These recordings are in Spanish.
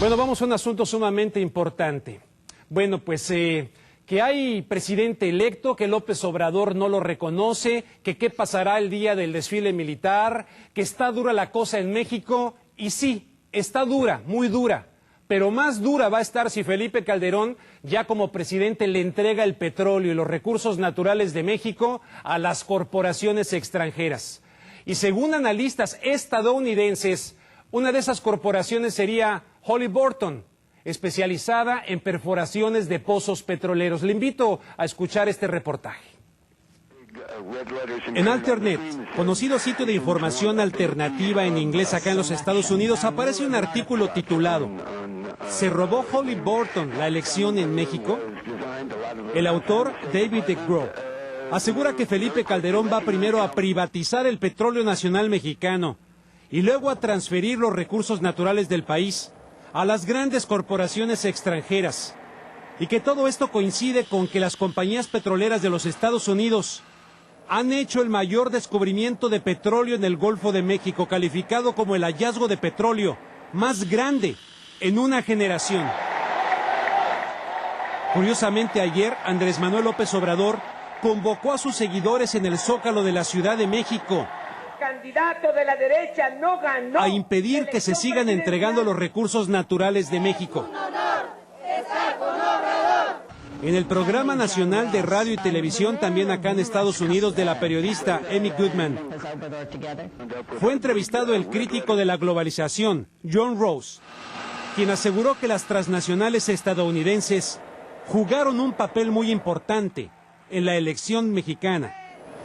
Bueno, vamos a un asunto sumamente importante. Bueno, pues que hay presidente electo, que López Obrador no lo reconoce, que qué pasará el día del desfile militar, que está dura la cosa en México, y sí, está dura, muy dura, pero más dura va a estar si Felipe Calderón, ya como presidente, le entrega el petróleo y los recursos naturales de México a las corporaciones extranjeras. Y según analistas estadounidenses, una de esas corporaciones sería Halliburton, especializada en perforaciones de pozos petroleros. Le invito a escuchar este reportaje. En Alternet, conocido sitio de información alternativa en inglés acá en los Estados Unidos, aparece un artículo titulado ¿Se robó Halliburton la elección en México? El autor, David DeGrow, asegura que Felipe Calderón va primero a privatizar el petróleo nacional mexicano y luego a transferir los recursos naturales del país a las grandes corporaciones extranjeras, y que todo esto coincide con que las compañías petroleras de los Estados Unidos han hecho el mayor descubrimiento de petróleo en el Golfo de México, calificado como el hallazgo de petróleo más grande en una generación. Curiosamente, ayer Andrés Manuel López Obrador convocó a sus seguidores en el Zócalo de la Ciudad de México candidato de la derecha no ganó a impedir que se sigan entregando los recursos naturales de México. En el programa nacional de radio y televisión, también acá en Estados Unidos, de la periodista Amy Goodman, fue entrevistado el crítico de la globalización, John Rose, quien aseguró que las transnacionales estadounidenses jugaron un papel muy importante en la elección mexicana,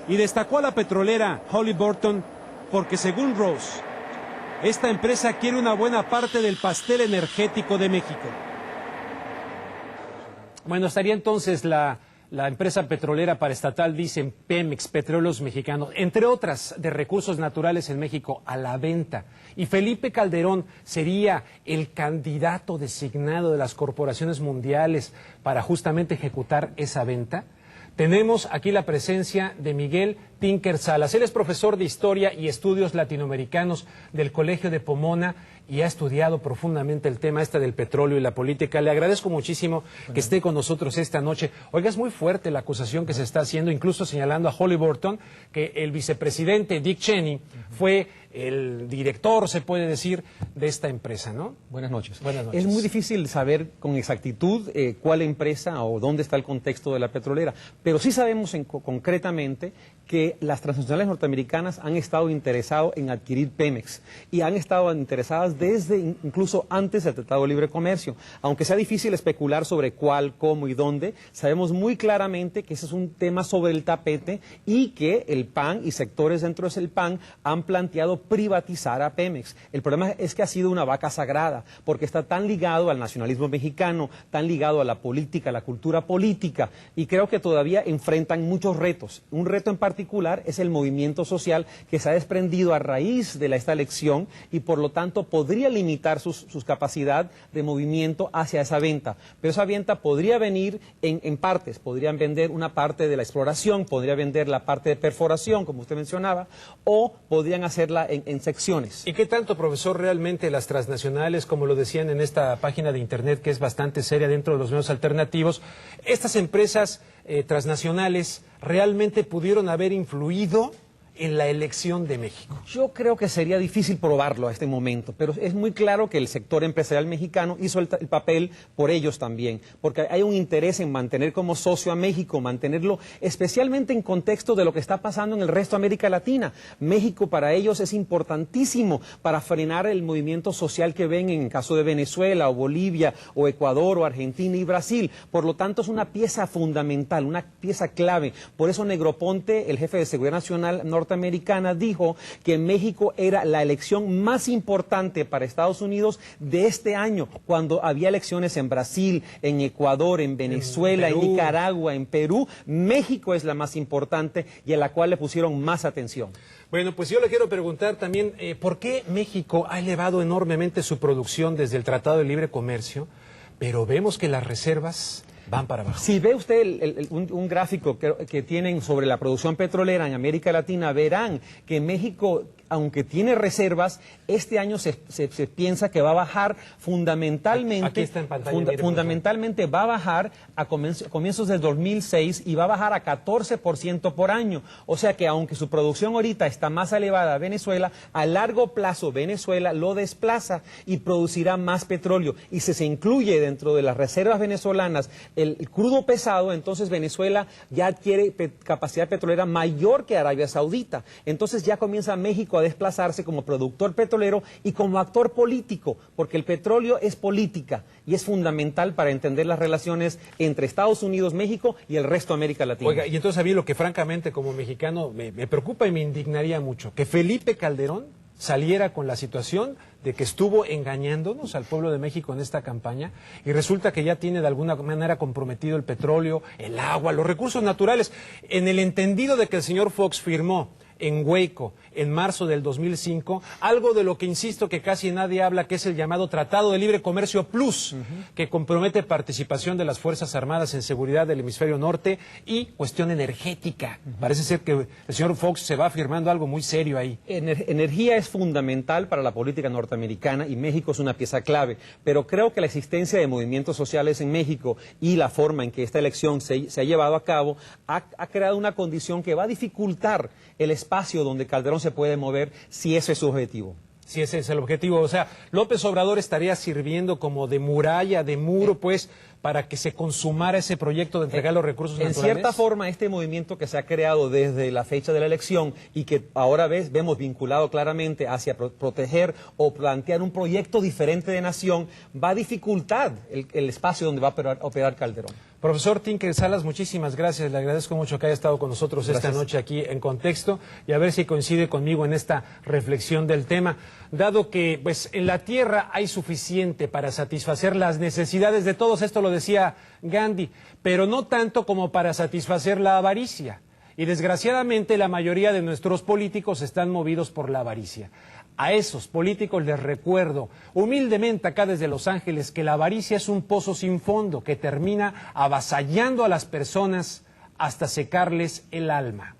y destacó a la petrolera Halliburton porque, según Rose, esta empresa quiere una buena parte del pastel energético de México. Bueno, estaría entonces la empresa petrolera paraestatal, dicen Pemex, Petróleos Mexicanos, entre otras de recursos naturales en México, a la venta. Y Felipe Calderón sería el candidato designado de las corporaciones mundiales para justamente ejecutar esa venta. Tenemos aquí la presencia de Miguel Tinker Salas. Él es profesor de Historia y Estudios Latinoamericanos del Colegio de Pomona y ha estudiado profundamente el tema del petróleo y la política. Le agradezco muchísimo que esté con nosotros esta noche. Oiga, es muy fuerte la acusación que se está haciendo, incluso señalando a Halliburton, que el vicepresidente Dick Cheney fue el director, se puede decir, de esta empresa, ¿no? Buenas noches. Buenas noches. Es muy difícil saber con exactitud cuál empresa o dónde está el contexto de la petrolera, pero sí sabemos concretamente que las transnacionales norteamericanas han estado interesadas en adquirir Pemex y han estado interesadas desde incluso antes del Tratado de Libre Comercio. Aunque sea difícil especular sobre cuál, cómo y dónde, sabemos muy claramente que ese es un tema sobre el tapete y que el PAN y sectores dentro del PAN han planteado privatizar a Pemex. El problema es que ha sido una vaca sagrada, porque está tan ligado al nacionalismo mexicano, tan ligado a la política, a la cultura política, y creo que todavía enfrentan muchos retos. Un reto en particular es el movimiento social que se ha desprendido a raíz de esta elección y por lo tanto podría limitar sus capacidad de movimiento hacia esa venta. Pero esa venta podría venir en partes, podrían vender una parte de la exploración, podría vender la parte de perforación, como usted mencionaba, o podrían hacerla en secciones. ¿Y qué tanto, profesor, realmente las transnacionales, como lo decían en esta página de internet que es bastante seria dentro de los medios alternativos, estas empresas transnacionales realmente pudieron haber influido en la elección de México? Yo creo que sería difícil probarlo a este momento, pero es muy claro que el sector empresarial mexicano hizo el papel por ellos también, porque hay un interés en mantener como socio a México, mantenerlo especialmente en contexto de lo que está pasando en el resto de América Latina. México para ellos es importantísimo para frenar el movimiento social que ven en el caso de Venezuela o Bolivia o Ecuador o Argentina y Brasil. Por lo tanto, es una pieza fundamental, una pieza clave. Por eso Negroponte, el jefe de Seguridad Nacional norteamericana, dijo que México era la elección más importante para Estados Unidos de este año, cuando había elecciones en Brasil, en Ecuador, en Venezuela, en Nicaragua, en Perú. México es la más importante y a la cual le pusieron más atención. Bueno, pues yo le quiero preguntar también, ¿por qué México ha elevado enormemente su producción desde el Tratado de Libre Comercio, pero vemos que las reservas van para abajo? Si ve usted un gráfico que tienen sobre la producción petrolera en América Latina, verán que México aunque tiene reservas, este año se piensa que va a bajar fundamentalmente. Aquí está en pantalla, fundamentalmente va a bajar a comienzos del 2006 y va a bajar a 14% por año. O sea que aunque su producción ahorita está más elevada a Venezuela, a largo plazo Venezuela lo desplaza y producirá más petróleo. Y si se incluye dentro de las reservas venezolanas el crudo pesado, entonces Venezuela ya adquiere capacidad petrolera mayor que Arabia Saudita. Entonces ya comienza México a desplazarse como productor petrolero y como actor político, porque el petróleo es política y es fundamental para entender las relaciones entre Estados Unidos, México y el resto de América Latina. Oiga, y entonces a mí lo que francamente como mexicano me preocupa y me indignaría mucho, que Felipe Calderón saliera con la situación de que estuvo engañándonos al pueblo de México en esta campaña y resulta que ya tiene de alguna manera comprometido el petróleo, el agua, los recursos naturales, en el entendido de que el señor Fox firmó en Waco, en marzo del 2005, algo de lo que insisto que casi nadie habla, que es el llamado Tratado de Libre Comercio Plus, que compromete participación de las Fuerzas Armadas en seguridad del hemisferio norte y cuestión energética. Parece ser que el señor Fox se va firmando algo muy serio ahí. Energía es fundamental para la política norteamericana y México es una pieza clave, pero creo que la existencia de movimientos sociales en México y la forma en que esta elección se ha llevado a cabo ha creado una condición que va a dificultar el espacio donde Calderón se puede mover si ese es su objetivo. Si ese es el objetivo, o sea, López Obrador estaría sirviendo como de muralla, de muro, pues, para que se consumara ese proyecto de entregar los recursos naturales. En cierta forma, este movimiento que se ha creado desde la fecha de la elección y que ahora vemos vinculado claramente hacia proteger o plantear un proyecto diferente de nación, va a dificultar el espacio donde va a operar Calderón. Profesor Tinker Salas, muchísimas gracias. Le agradezco mucho que haya estado con nosotros esta noche aquí en Contexto y a ver si coincide conmigo en esta reflexión del tema. Dado que pues en la tierra hay suficiente para satisfacer las necesidades de todos, esto lo decía Gandhi, pero no tanto como para satisfacer la avaricia. Y desgraciadamente la mayoría de nuestros políticos están movidos por la avaricia. A esos políticos les recuerdo humildemente acá desde Los Ángeles que la avaricia es un pozo sin fondo que termina avasallando a las personas hasta secarles el alma.